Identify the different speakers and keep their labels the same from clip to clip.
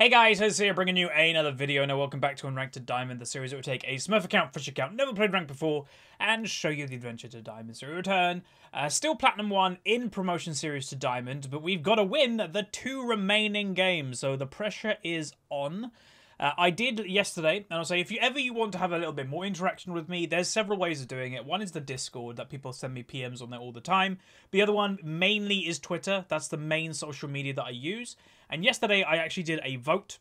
Speaker 1: Hey guys, Huzzy here bringing you another video, and welcome back to Unranked to Diamond, the series that will take a smurf account, fish account, never played ranked before, and show you the adventure to Diamond. So we return, still Platinum 1 in promotion series to Diamond, but we've got to win the 2 remaining games, so the pressure is on. I did yesterday, and I'll say if you want to have a little bit more interaction with me, there's several ways of doing it. One is the Discord, that people send me PMs on there all the time. The other one mainly is Twitter. That's the main social media that I use. And yesterday I actually did a vote,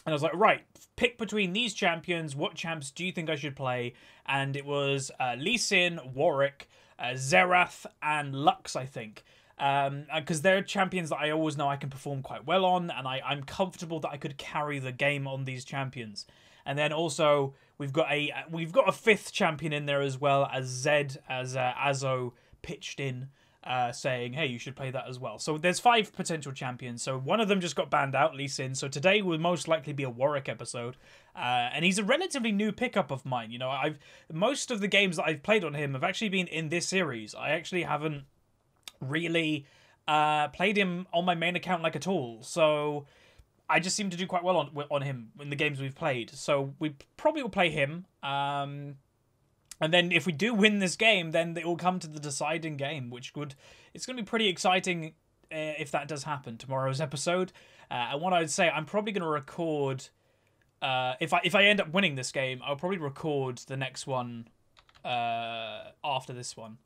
Speaker 1: and I was like, right, pick between these champions. What champs do you think I should play? And it was Lee Sin, Warwick, Xerath, and Lux, I think. Because they're champions that I always know I can perform quite well on, and I'm comfortable that I could carry the game on these champions. And then also we've got a 5th champion in there as well, as Zed, as Azo pitched in, saying, hey, you should play that as well. So there's 5 potential champions. So one of them just got banned out, Lee Sin. So today will most likely be a Warwick episode. And he's a relatively new pickup of mine. You know, most of the games that I've played on him have actually been in this series. I actually haven't really played him on my main account like at all, so I just seem to do quite well on him in the games we've played. So we probably will play him, and then if we do win this game, then it will come to the deciding game, it's going to be pretty exciting if that does happen, tomorrow's episode. And what I'd say, I'm probably going to record, if I end up winning this game, I'll probably record the next one after this one,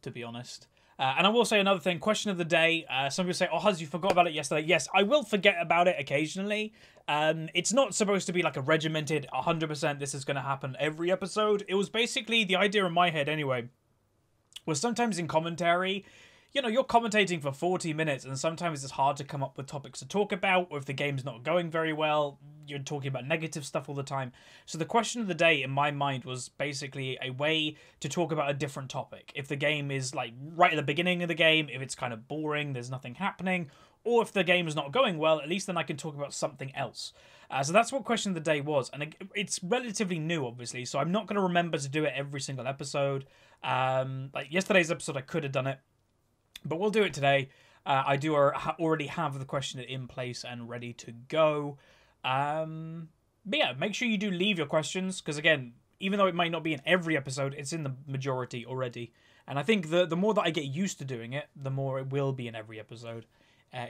Speaker 1: to be honest. And I will say another thing, question of the day. Some people say, oh, Huzz, you forgot about it yesterday. Yes, I will forget about it occasionally. It's not supposed to be like a regimented 100% this is going to happen every episode. It was basically, the idea in my head anyway, was sometimes in commentary, you know, you're commentating for 40 minutes and sometimes it's hard to come up with topics to talk about, or if the game's not going very well, you're talking about negative stuff all the time. So the question of the day in my mind was basically a way to talk about a different topic. If the game is like right at the beginning of the game, if it's kind of boring, there's nothing happening, or if the game is not going well, at least then I can talk about something else. So that's what question of the day was, and it's relatively new, obviously, so I'm not going to remember to do it every single episode. Like yesterday's episode, I could have done it, but we'll do it today. I do already have the question in place and ready to go. But yeah, make sure you do leave your questions, because again, even though it might not be in every episode, it's in the majority already. And I think the more that I get used to doing it, the more it will be in every episode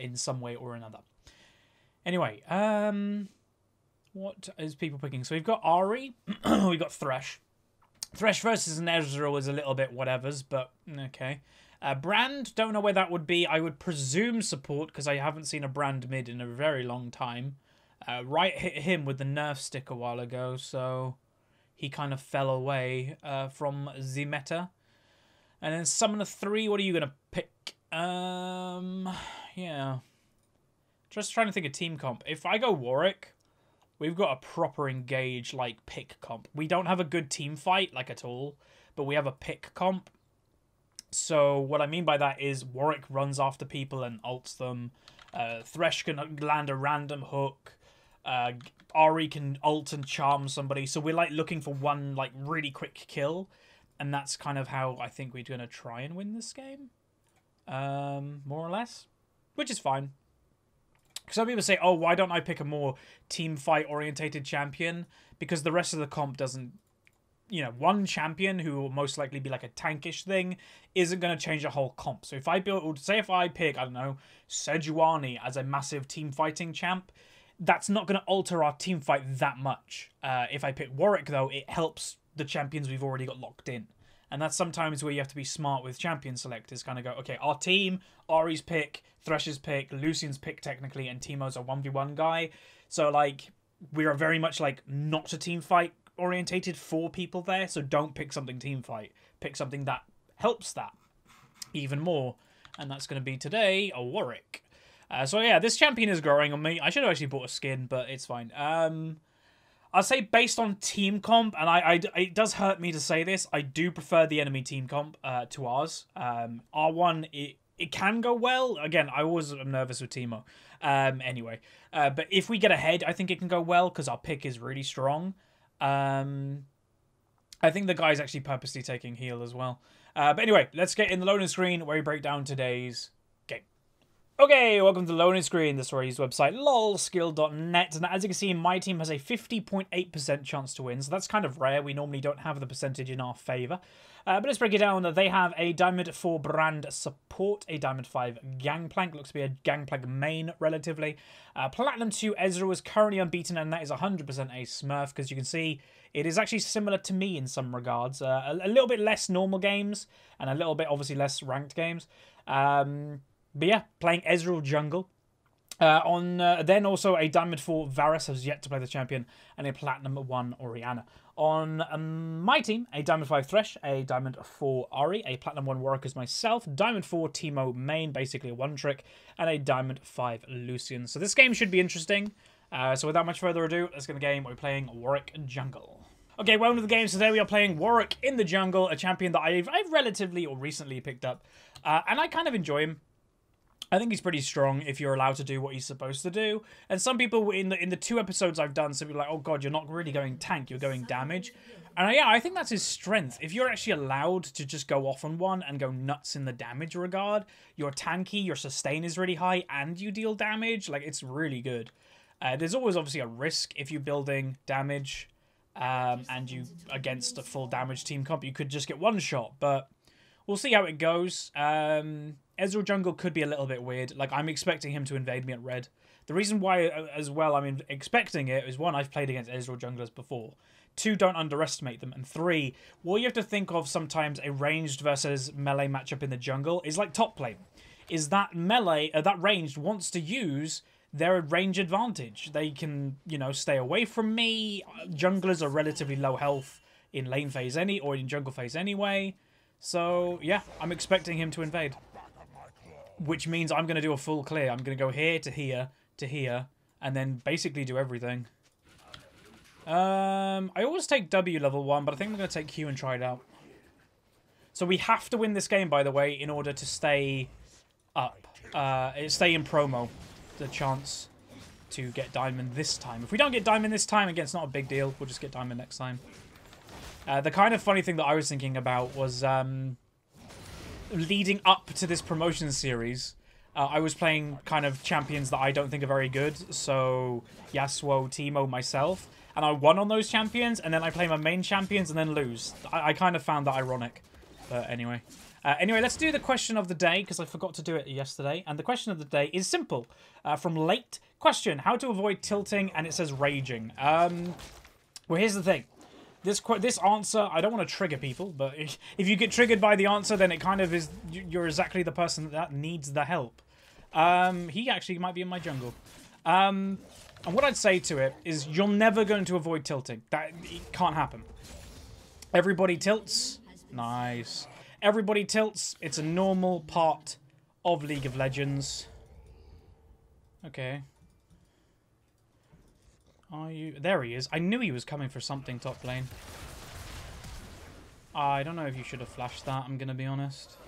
Speaker 1: in some way or another. Anyway, what is people picking? So we've got Ari, we've got Thresh. Thresh versus Nezreal is a little bit whatevers, but okay. Brand, don't know where that would be. I would presume support, because I haven't seen a Brand mid in a very long time. Right hit him with the nerf stick a while ago, so he kind of fell away from the meta. And then Summoner 3, what are you going to pick? Yeah. Just trying to think of team comp. If I go Warwick, we've got a proper engage, like, pick comp. We don't have a good team fight, like, at all, but we have a pick comp. So what I mean by that is Warwick runs after people and ults them. Thresh can land a random hook. Ari can ult and charm somebody. So we're like looking for one like really quick kill. And that's kind of how I think we're going to try and win this game. More or less. Which is fine. Some people say, oh, why don't I pick a more team fight orientated champion? Because the rest of the comp doesn't, you know, one champion who will most likely be like a tankish thing isn't going to change the whole comp. So if I build, say if I pick, I don't know, Sejuani as a massive team fighting champ, that's not going to alter our team fight that much. If I pick Warwick, though, it helps the champions we've already got locked in. And that's sometimes where you have to be smart with champion select, is kind of go, okay, our team, Ari's pick, Thresh's pick, Lucian's pick technically, and Teemo's a 1v1 guy. So, like, we are very much, like, not a team fight orientated for people there, so don't pick something team fight. Pick something that helps that even more. And that's going to be today, a Warwick. So yeah, this champion is growing on me. I should have actually bought a skin, but it's fine. I'll say based on team comp, and it does hurt me to say this, I do prefer the enemy team comp to ours. R1, it can go well. Again, I always am nervous with Teemo. Anyway, but if we get ahead, I think it can go well, because our pick is really strong. I think the guy's actually purposely taking heal as well. But anyway, let's get in the loading screen where we break down today's game. Okay, welcome to the loading screen. This is where I use the website lolskill.net. And as you can see, my team has a 50.8% chance to win, so that's kind of rare. We normally don't have the percentage in our favour. But let's break it down. They have a Diamond 4 brand support, a Diamond 5 Gangplank. Looks to be a Gangplank main, relatively. Platinum 2 Ezreal is currently unbeaten, and that is 100% a smurf, because you can see it is actually similar to me in some regards. A little bit less normal games, and a little bit, obviously, less ranked games. But yeah, playing Ezreal jungle. Then also a Diamond 4 Varus has yet to play the champion, and a Platinum 1 Orianna. On my team, a Diamond 5 Thresh, a Diamond 4 Ahri, a Platinum 1 Warwick as myself, Diamond 4 Teemo main, basically a one-trick, and a Diamond 5 Lucian. So this game should be interesting. So without much further ado, let's get the game. We're playing Warwick jungle. Okay, welcome to the game. Today we are playing Warwick in the jungle, a champion that I've relatively or recently picked up, and I kind of enjoy him. I think he's pretty strong if you're allowed to do what he's supposed to do. And some people in the 2 episodes I've done, some people are like, oh god, you're not really going tank, you're going damage. And yeah, I think that's his strength. If you're actually allowed to just go off on one and go nuts in the damage regard, you're tanky, your sustain is really high, and you deal damage, like, it's really good. There's always obviously a risk if you're building damage and you against a full damage team comp. You could just get one shot, but we'll see how it goes. Ezreal jungle could be a little bit weird. Like, I'm expecting him to invade me at red. The reason why, as well, I'm expecting it is, 1, I've played against Ezreal junglers before. 2, don't underestimate them. And 3, what you have to think of sometimes a ranged versus melee matchup in the jungle is like top lane. Is that melee, that ranged wants to use their range advantage. They can, you know, stay away from me. Junglers are relatively low health in lane phase or in jungle phase anyway. So, yeah, I'm expecting him to invade. Which means I'm going to do a full clear. I'm going to go here to here to here, and then basically do everything. I always take W level 1, but I think I'm going to take Q and try it out. So we have to win this game, by the way, in order to stay up. Stay in promo. The chance to get Diamond this time. If we don't get Diamond this time, again, it's not a big deal. We'll just get Diamond next time. The kind of funny thing that I was thinking about was leading up to this promotion series, I was playing kind of champions that I don't think are very good. So Yasuo, Teemo, myself. And I won on those champions, and then I play my main champions and then lose. I kind of found that ironic. But anyway. Anyway, let's do the question of the day, because I forgot to do it yesterday. And the question of the day is simple. From Late Question, how to avoid tilting, and it says raging. Well, here's the thing. This answer, I don't want to trigger people, but if you get triggered by the answer, then it kind of is, you're exactly the person that needs the help. He actually might be in my jungle. And what I'd say to it is, you're never going to avoid tilting. It can't happen. Everybody tilts. Nice. Everybody tilts. It's a normal part of League of Legends. Okay. Are you... There he is. I knew he was coming for something top lane. I don't know if you should have flashed that, I'm going to be honest.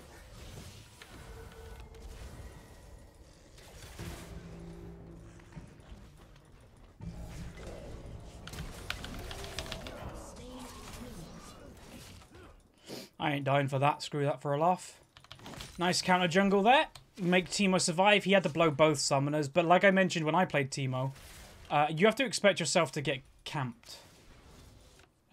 Speaker 1: I ain't dying for that. Screw that for a laugh. Nice counter jungle there. Make Teemo survive. He had to blow both summoners, but like I mentioned when I played Teemo, you have to expect yourself to get camped.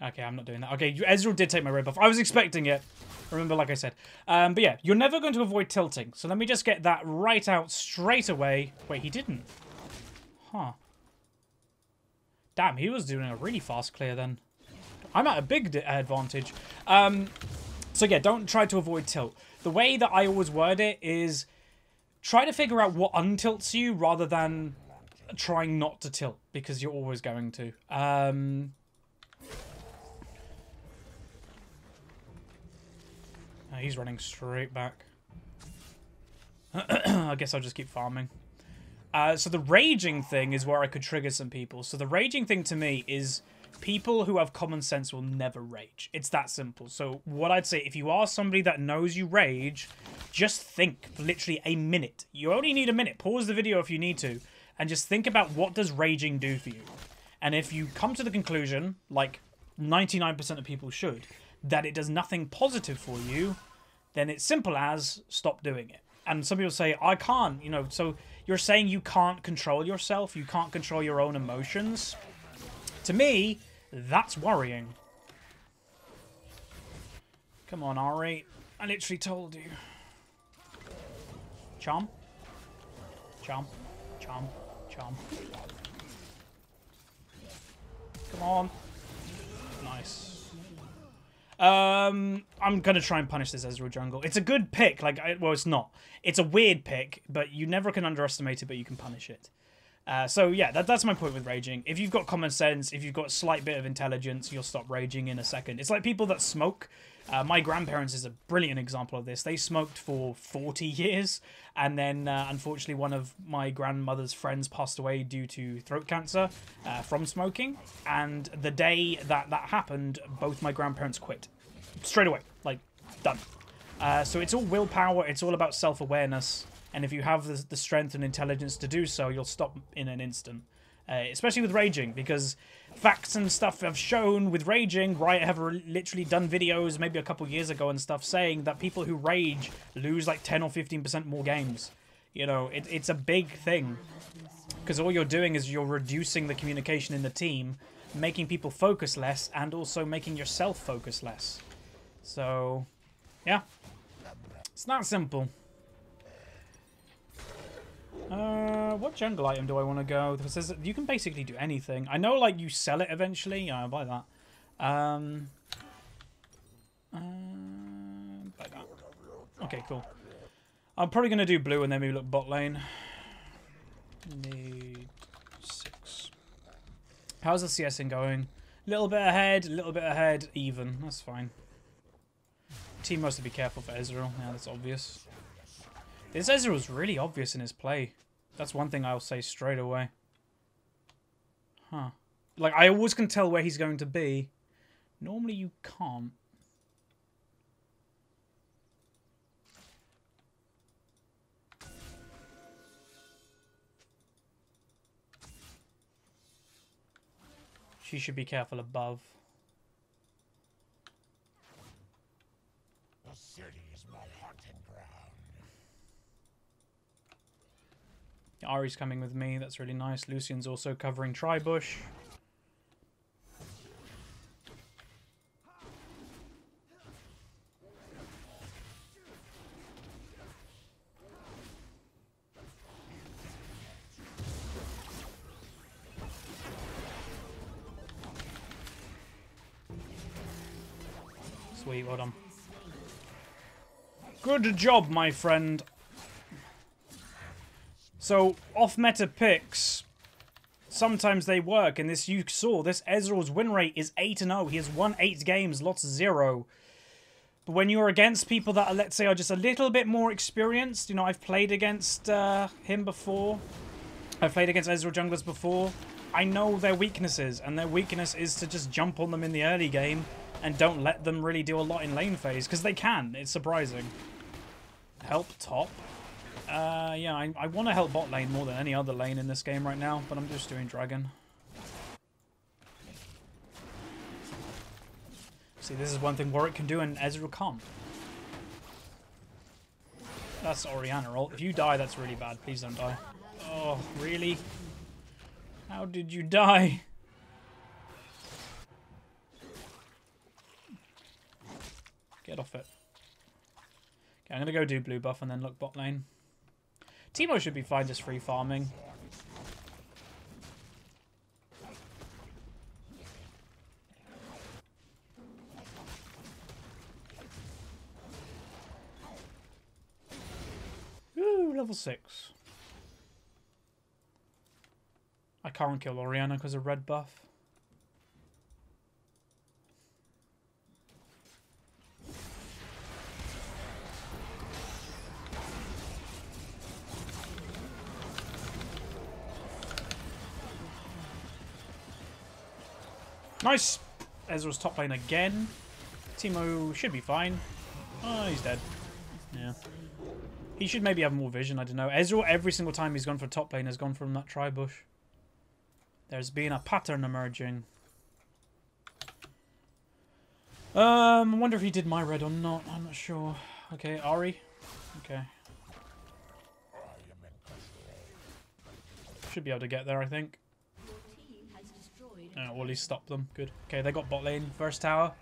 Speaker 1: Okay, I'm not doing that. Okay, Ezreal did take my red buff. I was expecting it. Remember, like I said. But yeah, you're never going to avoid tilting. So let me just get that right out straight away. Wait, he didn't. Huh. Damn, he was doing a really fast clear then. I'm at a big advantage. So yeah, don't try to avoid tilt. The way that I always word it is try to figure out what untilts you rather than trying not to tilt, because you're always going to. He's running straight back. I guess I'll just keep farming. So the raging thing is where I could trigger some people. So the raging thing to me is people who have common sense will never rage. It's that simple. So what I'd say, if you are somebody that knows you rage, just think for literally a minute. You only need a minute. Pause the video if you need to. And just think about, what does raging do for you? And if you come to the conclusion, like 99% of people should, that it does nothing positive for you, then it's simple as stop doing it. And some people say, I can't, you know, so you're saying you can't control yourself, you can't control your own emotions. To me, that's worrying. Come on, Ari. I literally told you. Chomp. Chomp. Chomp. Chomp. Come on. Nice. I'm gonna try and punish this Ezreal jungle. It's a good pick. Like, well, it's not. It's a weird pick, but you never can underestimate it, but you can punish it. So yeah, that's my point with raging. If you've got common sense, if you've got a slight bit of intelligence, you'll stop raging in a second. It's like people that smoke. My grandparents is a brilliant example of this. They smoked for 40 years, and then unfortunately one of my grandmother's friends passed away due to throat cancer from smoking. And the day that happened, both my grandparents quit. Straight away. Like, done. So it's all willpower, it's all about self-awareness. And if you have the strength and intelligence to do so, you'll stop in an instant. Especially with raging, because facts and stuff have shown with raging, Riot have literally done videos maybe a couple years ago and stuff saying that people who rage lose like 10 or 15% more games. You know, it's a big thing. Because all you're doing is you're reducing the communication in the team, making people focus less, and also making yourself focus less. So, yeah. It's not simple. What jungle item do I want to go? Because you can basically do anything. I know, like, you sell it eventually. Yeah, I'll buy that. Buy that. Okay, cool. I'm probably going to do blue and then maybe look bot lane. Need 6. How's the CSing going? Little bit ahead, even. That's fine. Team must be careful for Ezreal. Yeah, that's obvious. This Ezreal's really obvious in his play. That's one thing I'll say straight away. Huh. Like, I always can tell where he's going to be. Normally you can't. She should be careful above.
Speaker 2: The city is my hunting ground.
Speaker 1: Ari's coming with me. That's really nice. Lucian's also covering Tribush. Sweet, well done. Good job, my friend. So, off-meta picks, sometimes they work, and this you saw, this Ezreal's win rate is 8-0. He has won 8 games, lost 0. But when you're against people that, let's say, are just a little bit more experienced, you know, I've played against him before. I've played against Ezreal junglers before. I know their weaknesses, and their weakness is to just jump on them in the early game and don't let them really do a lot in lane phase, because they can. It's surprising. Help top. Yeah, I want to help bot lane more than any other lane in this game right now, but I'm just doing dragon. See, this is one thing Warwick can do and Ezreal can't. That's Orianna ult. If you die, that's really bad. Please don't die. Oh, really? How did you die? Get off it. Okay, I'm going to go do blue buff and then look bot lane. Teemo should be fine just free farming. Ooh, level 6. I can't kill Orianna because of red buff. Nice! Ezreal's top lane again. Teemo should be fine. Oh, he's dead. Yeah. He should maybe have more vision, I don't know. Ezreal, every single time he's gone for top lane, has gone from that Tribush. There's been a pattern emerging. I wonder if he did my red or not. I'm not sure. Okay, Ari. Okay. Should be able to get there, I think. Or at least stop them. Good. Okay, they got bot lane. First tower.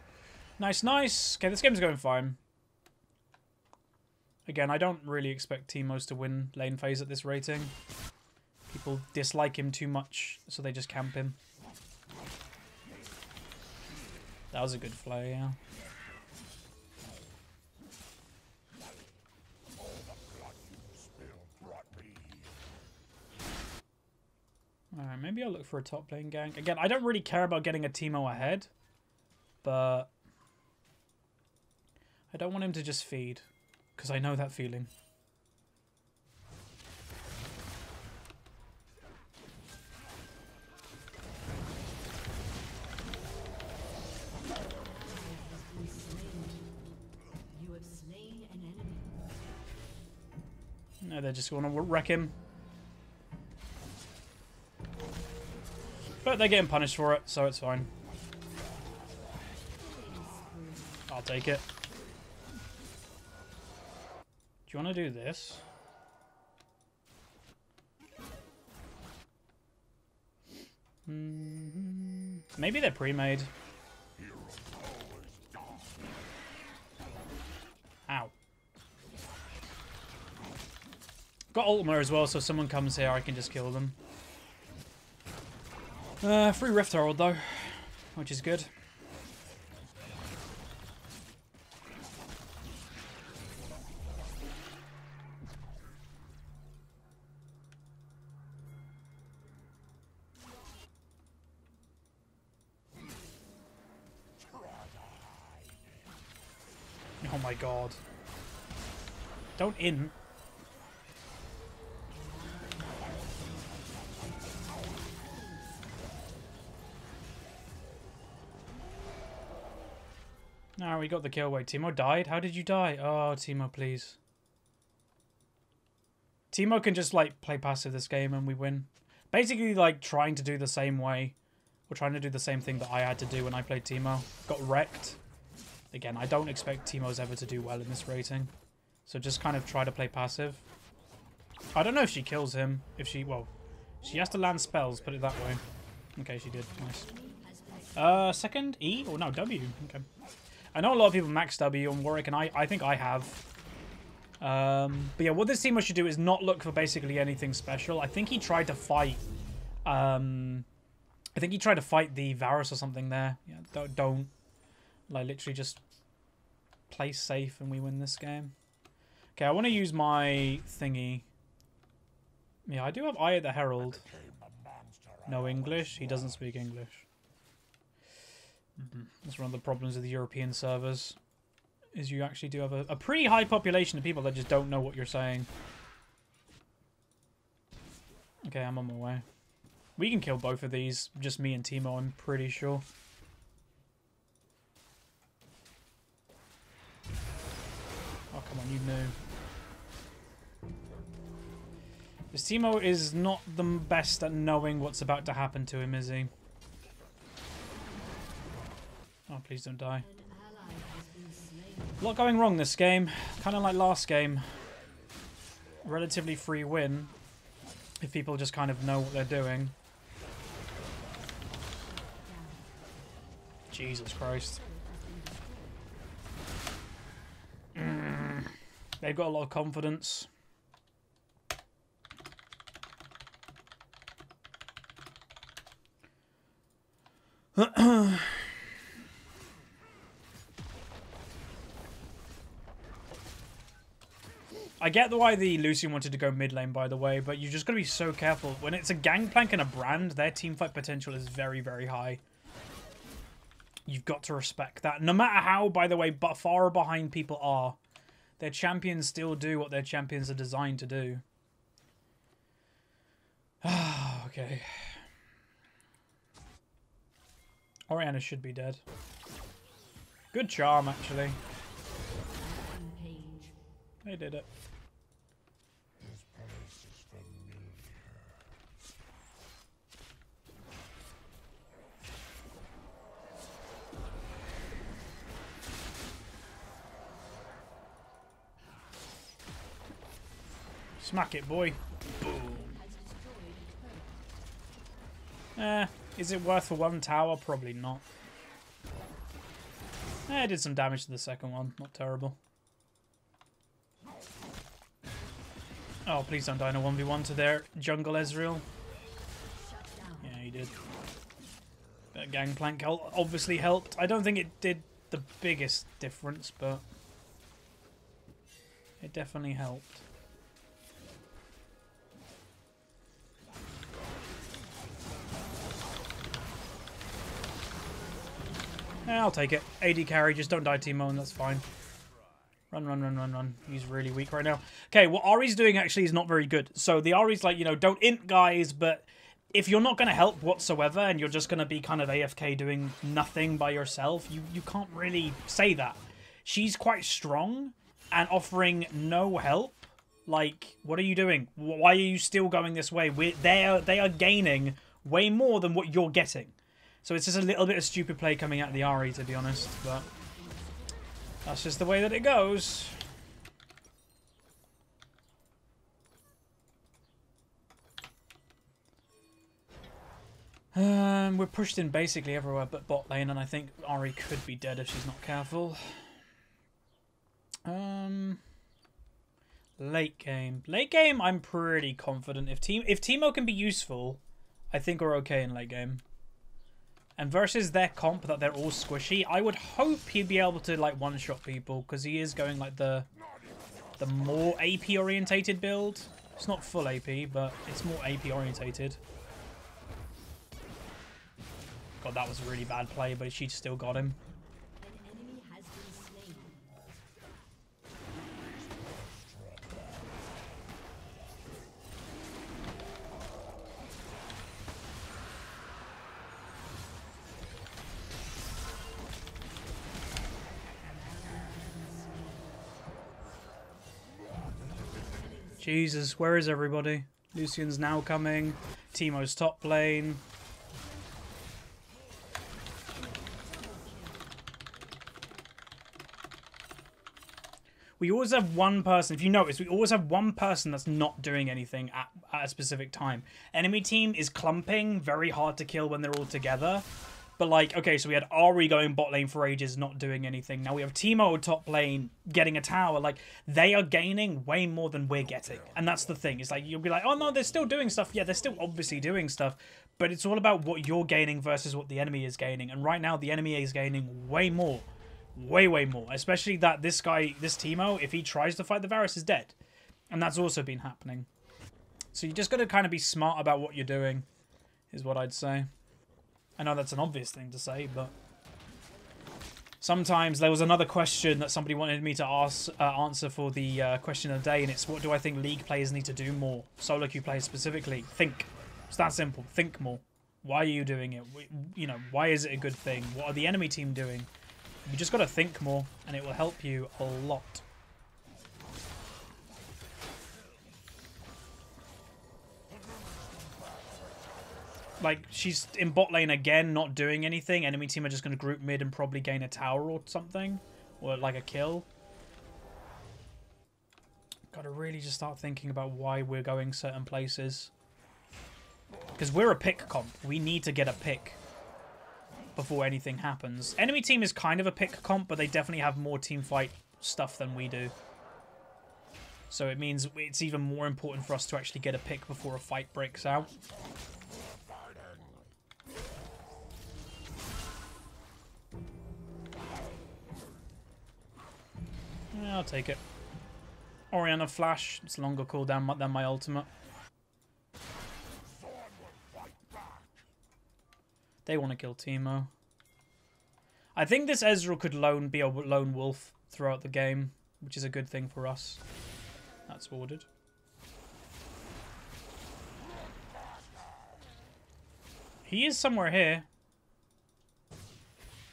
Speaker 1: Nice, nice. Okay, this game's going fine. Again, I don't really expect Teemos to win lane phase at this rating. People dislike him too much, so they just camp him. That was a good play, yeah. Alright, maybe I'll look for a top lane gank. Again, I don't really care about getting a Teemo ahead, but I don't want him to just feed, because I know that feeling. No, they just want to wreck him. But they're getting punished for it, so it's fine. I'll take it. Do you want to do this? Maybe they're pre-made. Ow. Got Ultima as well, so if someone comes here, I can just kill them. Free Rift Herald though, which is good. Oh my god. Don't in. No, we got the kill. Wait, Teemo died? How did you die? Oh, Teemo, please. Teemo can just, like, play passive this game and we win. Basically, like, trying to do the same way. Or trying to do the same thing that I had to do when I played Teemo. Got wrecked. Again, I don't expect Teemo's ever to do well in this rating. So just kind of try to play passive. I don't know if she kills him. If she, well, she has to land spells, put it that way. Okay, she did. Nice. Second E? Or no, W. Okay. I know a lot of people max W on Warwick, and I think I have. But yeah, what this Teemo should do is not look for basically anything special. I think he tried to fight... I think he tried to fight the Varus or something there. Yeah, don't. Like, literally just play safe and we win this game. Okay, I want to use my thingy. Yeah, I do have Eye of the Herald. No English. He doesn't speak English. That's one of the problems with the European servers. Is you actually do have a pretty high population of people that just don't know what you're saying. Okay, I'm on my way. We can kill both of these. Just me and Teemo, I'm pretty sure. Oh, come on, you knew. This Teemo is not the best at knowing what's about to happen to him, is he? Oh, please don't die. A lot going wrong this game. Kind of like last game. Relatively free win. If people just kind of know what they're doing. Jesus Christ. They've got a lot of confidence. I get why the Lucian wanted to go mid lane, by the way, but you just got to be so careful. When it's a Gangplank and a Brand, their teamfight potential is very, very high. You've got to respect that. No matter how, by the way, but far behind people are, their champions still do what their champions are designed to do. Okay. Orianna should be dead. Good charm, actually. They did it.
Speaker 2: This place is familiar.
Speaker 1: Smack it, boy. Boom. Is it worth for one tower? Probably not. I did some damage to the second one. Not terrible. Oh, please don't die in a 1v1 to their jungle Ezreal. Yeah, he did. That gangplank obviously helped. I don't think it did the biggest difference, but it definitely helped. Yeah, I'll take it. AD carry, just don't die Timo, and that's fine. Run, run, run, run, run. He's really weak right now. Okay, what Ari's doing actually is not very good. So the Ari's like, you know, don't int guys, but if you're not going to help whatsoever and you're just going to be kind of AFK doing nothing by yourself, you can't really say that. She's quite strong and offering no help. Like, what are you doing? Why are you still going this way? They are gaining way more than what you're getting. So it's just a little bit of stupid play coming out of the Ari, to be honest, but that's just the way that it goes. We're pushed in basically everywhere but bot lane, and I think Ari could be dead if she's not careful. Late game. Late game, I'm pretty confident. If Teemo can be useful, I think we're okay in late game. And versus their comp that they're all squishy, I would hope he'd be able to like one-shot people, because he is going like the more AP orientated build. It's not full AP, but it's more AP orientated. God, that was a really bad play, but she still got him. Jesus, where is everybody? Lucian's now coming. Teemo's top lane. We always have one person, if you notice, we always have one person that's not doing anything at a specific time. Enemy team is clumping, very hard to kill when they're all together. But like, okay, so we had Ari going bot lane for ages, not doing anything. Now we have Teemo top lane getting a tower. Like, they are gaining way more than we're getting. And that's the thing. It's like, you'll be like, oh no, they're still doing stuff. Yeah, they're still obviously doing stuff. But it's all about what you're gaining versus what the enemy is gaining. And right now, the enemy is gaining way more. Way, way more. Especially that this guy, this Teemo, if he tries to fight the Varus, is dead. And that's also been happening. So you just got to kind of be smart about what you're doing, is what I'd say. I know that's an obvious thing to say, but sometimes there was another question that somebody wanted me to answer for the question of the day, and it's, what do I think League players need to do more? Solo queue players specifically. Think. It's that simple. Think more. Why are you doing it? You know, why is it a good thing? What are the enemy team doing? You just got to think more, and it will help you a lot. Like, she's in bot lane again, not doing anything. Enemy team are just going to group mid and probably gain a tower or something. Or, like, a kill. Got to really just start thinking about why we're going certain places. Because we're a pick comp. We need to get a pick before anything happens. Enemy team is kind of a pick comp, but they definitely have more team fight stuff than we do. So it means it's even more important for us to actually get a pick before a fight breaks out. Yeah, I'll take it. Orianna Flash. It's longer cooldown than my ultimate. They want to kill Teemo. I think this Ezreal could be a lone wolf throughout the game, which is a good thing for us. That's ordered. He is somewhere here.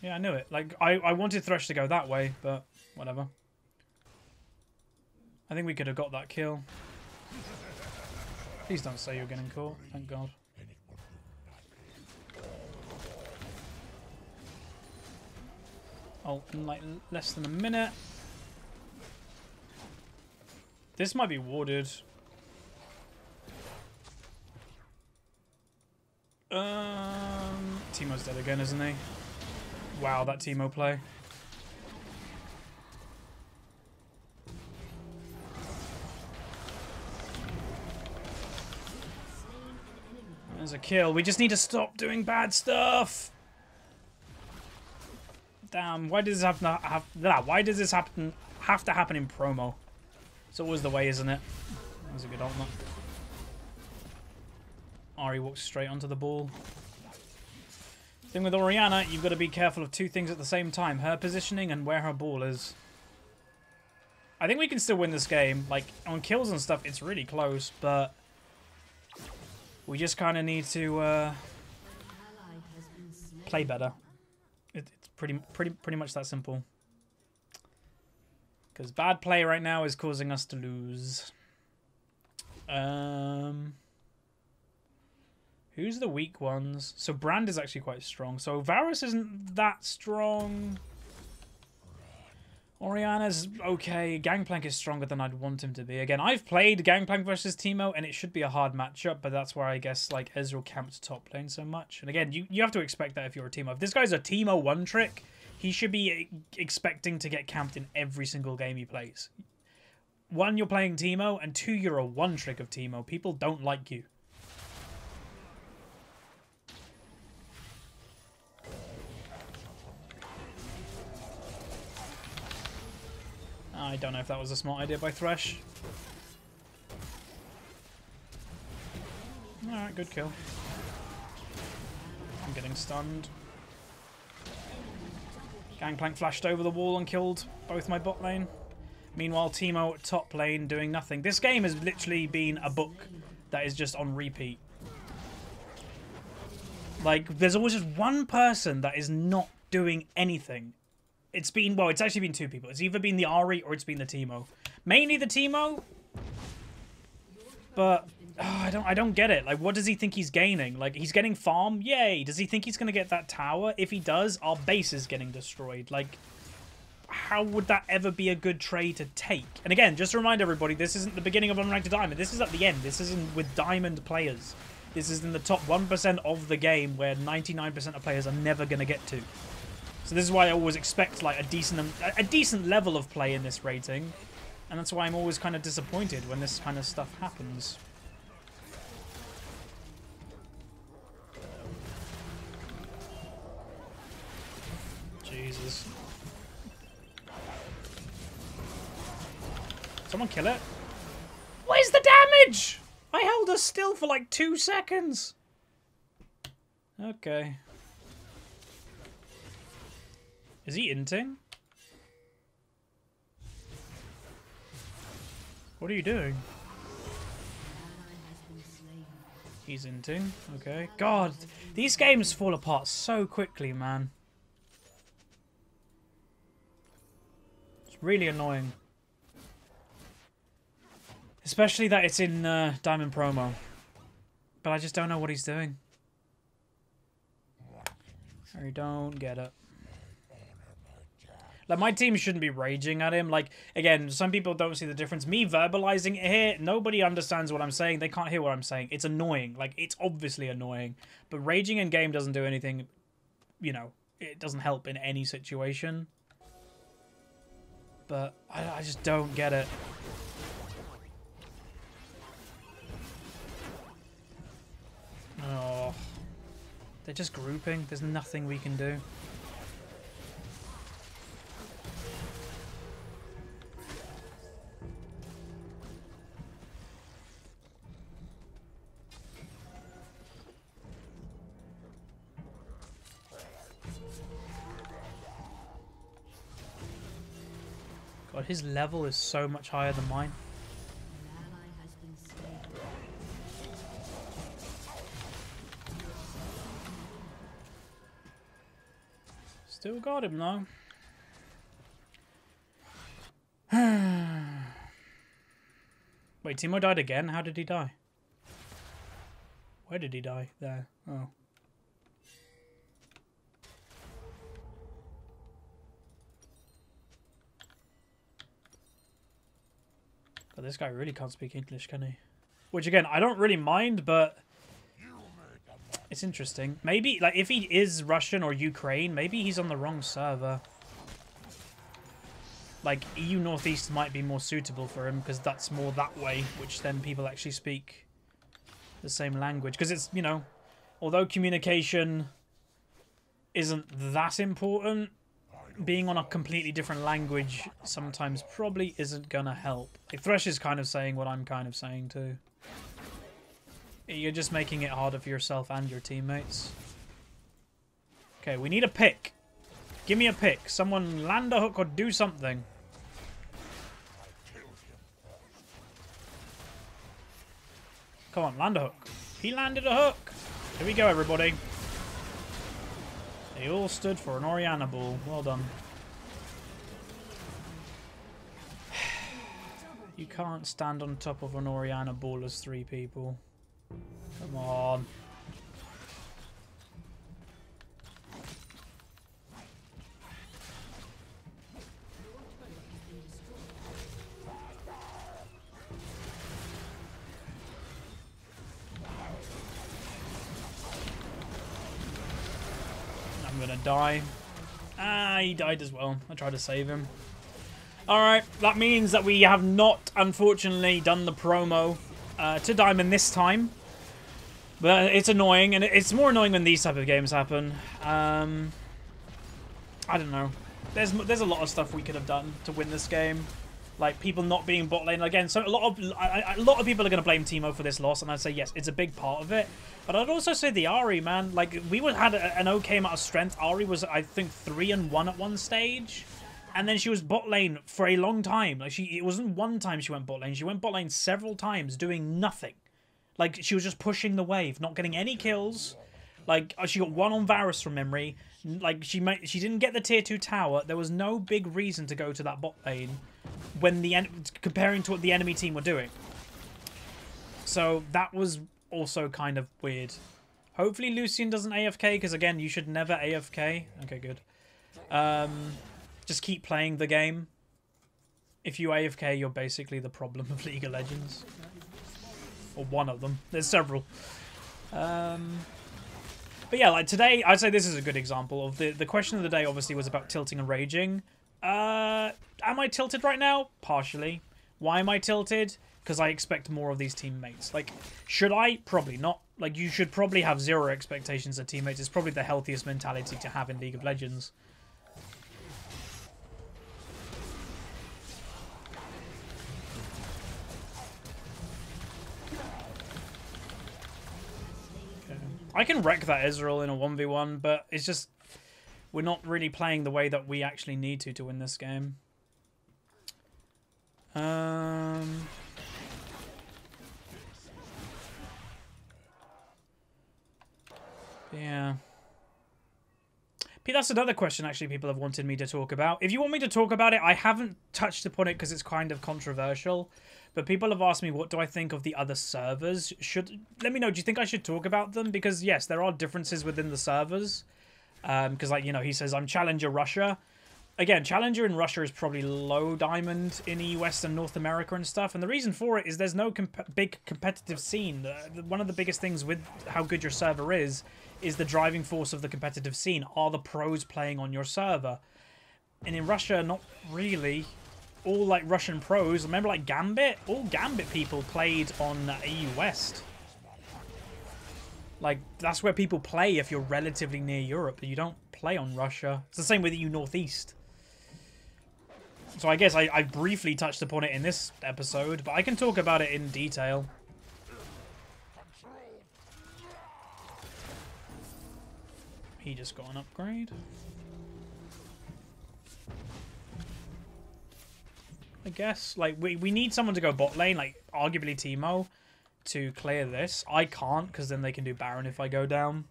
Speaker 1: Yeah, I knew it. Like, I wanted Thresh to go that way, but whatever. I think we could have got that kill. Please don't say you're getting caught. Thank God. Oh, in like less than a minute. This might be warded. Teemo's dead again, isn't he? Wow, that Teemo play. There's a kill. We just need to stop doing bad stuff. Damn, why does this have to why does this have to happen in promo? It's always the way, isn't it? That was a good ultimate. Ari walks straight onto the ball. Thing with Orianna, you've got to be careful of two things at the same time. Her positioning and where her ball is. I think we can still win this game. Like, on kills and stuff, it's really close, but we just kind of need to play better. It's pretty much that simple. Because bad play right now is causing us to lose. Who's the weak ones? So Brand is actually quite strong. So Varus isn't that strong. Orianna's okay. Gangplank is stronger than I'd want him to be. Again, I've played Gangplank versus Teemo, and it should be a hard matchup, but that's where I guess like Ezreal camped top lane so much. And again, you have to expect that if you're a Teemo. If this guy's a Teemo one trick, he should be expecting to get camped in every single game he plays. One, you're playing Teemo, and two, you're a one trick of Teemo. People don't like you. I don't know if that was a smart idea by Thresh. Alright, good kill. I'm getting stunned. Gangplank flashed over the wall and killed both my bot lane. Meanwhile, Teemo at top lane doing nothing. This game has literally been a book that is just on repeat. Like, there's always just one person that is not doing anything. It's been, well, it's actually been two people. It's either been the Ari or it's been the Teemo. Mainly the Teemo. But I don't get it. Like, what does he think he's gaining? Like, he's getting farm? Yay. Does he think he's going to get that tower? If he does, our base is getting destroyed. Like, how would that ever be a good trade to take? And again, just to remind everybody, this isn't the beginning of Unranked to Diamond. This is at the end. This isn't with Diamond players. This is in the top 1% of the game where 99% of players are never going to get to. So this is why I always expect like a decent level of play in this rating, and that's why I'm always kind of disappointed when this kind of stuff happens. Jesus. Someone kill it. Where's the damage? I held her still for like 2 seconds. Okay. Is he inting? What are you doing? He's inting. Okay. God, these games fall apart so quickly, man. It's really annoying. Especially that it's in Diamond Promo. But I just don't know what he's doing. I don't get it. Like, my team shouldn't be raging at him. Like, again, some people don't see the difference. Me verbalizing it here, nobody understands what I'm saying. They can't hear what I'm saying. It's annoying. Like, it's obviously annoying. But raging in game doesn't do anything, you know, it doesn't help in any situation. But I just don't get it. Oh. They're just grouping. There's nothing we can do. God, his level is so much higher than mine. Still got him though. Wait, Teemo died again? How did he die? Where did he die? There. Oh. But this guy really can't speak English, can he? Which again, I don't really mind, but It's interesting. Maybe, like, if he is Russian or Ukraine, maybe he's on the wrong server. Like, EU Northeast might be more suitable for him because that's more that way, which then people actually speak the same language. Because it's, you know, although communication isn't that important, being on a completely different language sometimes probably isn't gonna help. Like, Thresh is kind of saying what I'm kind of saying too. You're just making it harder for yourself and your teammates. Okay, we need a pick. Give me a pick. Someone land a hook or do something. Come on, land a hook. He landed a hook. Here we go, everybody. They all stood for an Oriana ball. Well done. You can't stand on top of an Oriana ball as 3 people. Come on. I'm gonna die. Ah, he died as well. I tried to save him. Alright, that means that we have not, unfortunately, done the promo to Diamond this time. But it's annoying, and it's more annoying when these type of games happen. I don't know. There's a lot of stuff we could have done to win this game. Like, people not being bot lane. Again, so a lot of people are going to blame Teemo for this loss, and I'd say, yes, it's a big part of it. But I'd also say the Ahri, man. Like, we had an okay amount of strength. Ahri was, I think, 3-1 at one stage. And then she was bot lane for a long time. Like, it wasn't one time she went bot lane. She went bot lane several times doing nothing. Like, she was just pushing the wave, not getting any kills. Like, she got 1 on Varus from memory. Like, she didn't get the tier 2 tower. There was no big reason to go to that bot lane when comparing to what the enemy team were doing. So that was also kind of weird. Hopefully Lucian doesn't AFK, because again, you should never AFK. Okay, good. Just keep playing the game. If you AFK, you're basically the problem of League of Legends. Or one of them. There's several. But yeah, like today, I'd say this is a good example of the question of the day. Obviously, was about tilting and raging. Am I tilted right now? Partially. Why am I tilted? Because I expect more of these teammates. Like, should I? Probably not. Like, you should probably have 0 expectations of teammates. It's probably the healthiest mentality to have in League of Legends. I can wreck that Ezreal in a 1v1, but it's just we're not really playing the way that we actually need to win this game. Yeah. That's another question actually people have wanted me to talk about. If you want me to talk about it, I haven't touched upon it because it's kind of controversial. But people have asked me, what do I think of the other servers? Let me know, do you think I should talk about them? Because, yes, there are differences within the servers. Because, like, you know, he says, I'm Challenger Russia. Again, Challenger in Russia is probably low diamond in US and North America and stuff. And the reason for it is there's no big competitive scene. One of the biggest things with how good your server is the driving force of the competitive scene. Are the pros playing on your server? And in Russia, not really. All like Russian pros, remember like Gambit? All Gambit people played on EU West. Like, that's where people play if you're relatively near Europe. You don't play on Russia. It's the same with EU Northeast. So I guess I briefly touched upon it in this episode, but I can talk about it in detail. He just got an upgrade. I guess. Like, we need someone to go bot lane, like, arguably Teemo, to clear this. I can't, because then they can do Baron if I go down.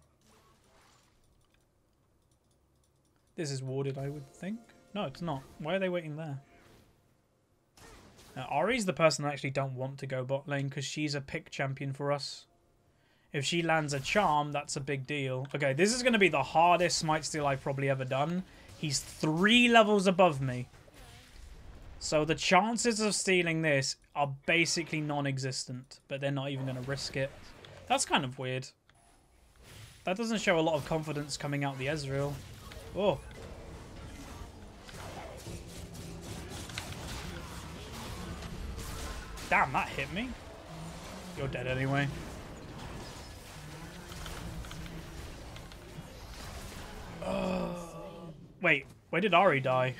Speaker 1: This is warded, I would think. No, it's not. Why are they waiting there? Now, Ahri's the person I actually don't want to go bot lane, because she's a pick champion for us. If she lands a charm, that's a big deal. Okay, this is going to be the hardest smite steal I've probably ever done. He's 3 levels above me. So the chances of stealing this are basically non-existent, but they're not even going to risk it. That's kind of weird. That doesn't show a lot of confidence coming out the Ezreal. Oh. Damn, that hit me. You're dead anyway. Wait, where did Ari die?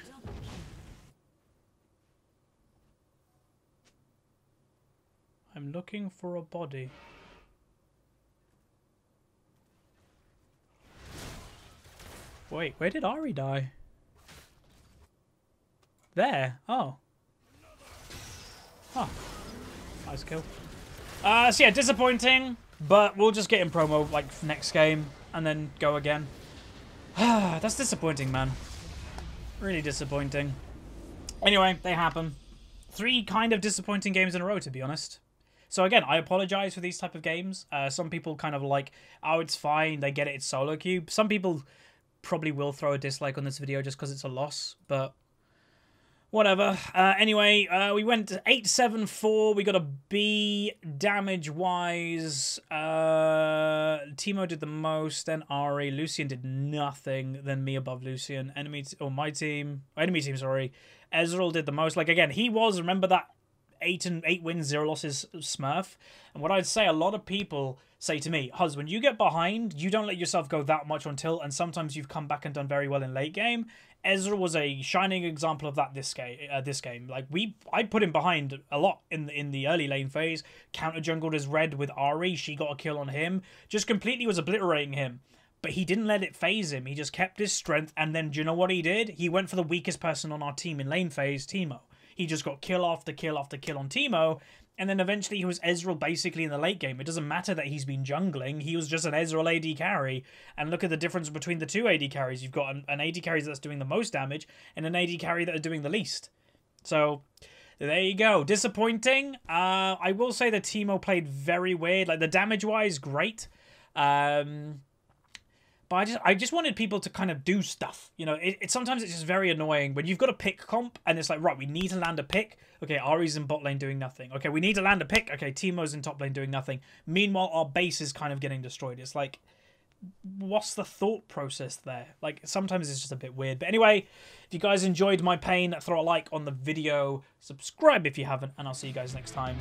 Speaker 1: I'm looking for a body. Wait, where did Ari die? There. Oh. Huh. Nice kill. So yeah, disappointing, but we'll just get in promo like next game and then go again. That's disappointing, man. Really disappointing. Anyway, they happen. 3 kind of disappointing games in a row, to be honest. So again, I apologize for these type of games. Some people kind of like, oh, it's fine, they get it, it's solo queue. Some people probably will throw a dislike on this video just because it's a loss, but whatever. Anyway, we went to 8-7-4. We got a B damage-wise. Teemo did the most, then Ari. Lucian did nothing, then me above Lucian. Enemy team, sorry. Ezreal did the most. Like, again, he was, remember that 8 wins, 0 losses smurf? And what I'd say, a lot of people say to me, Huz, when you get behind, you don't let yourself go that much on tilt, and sometimes you've come back and done very well in late game. Ezra was a shining example of that this game. Like, I put him behind a lot in the early lane phase. Counter jungled his red with Ari. She got a kill on him. Just completely was obliterating him. But he didn't let it phase him. He just kept his strength. And then, do you know what he did? He went for the weakest person on our team in lane phase, Teemo. He just got kill after kill after kill on Teemo. And then eventually he was Ezreal basically in the late game. It doesn't matter that he's been jungling. He was just an Ezreal AD carry. And look at the difference between the 2 AD carries. You've got an AD carry that's doing the most damage and an AD carry that are doing the least. So there you go. Disappointing. I will say that Teemo played very weird. Like, the damage-wise, great. But I just wanted people to kind of do stuff. You know, sometimes it's just very annoying when you've got a pick comp and it's like, right, we need to land a pick. Okay, Ari's in bot lane doing nothing. Okay, we need to land a pick. Okay, Teemo's in top lane doing nothing. Meanwhile, our base is kind of getting destroyed. It's like, what's the thought process there? Like, sometimes it's just a bit weird. But anyway, if you guys enjoyed my pain, throw a like on the video. Subscribe if you haven't, and I'll see you guys next time.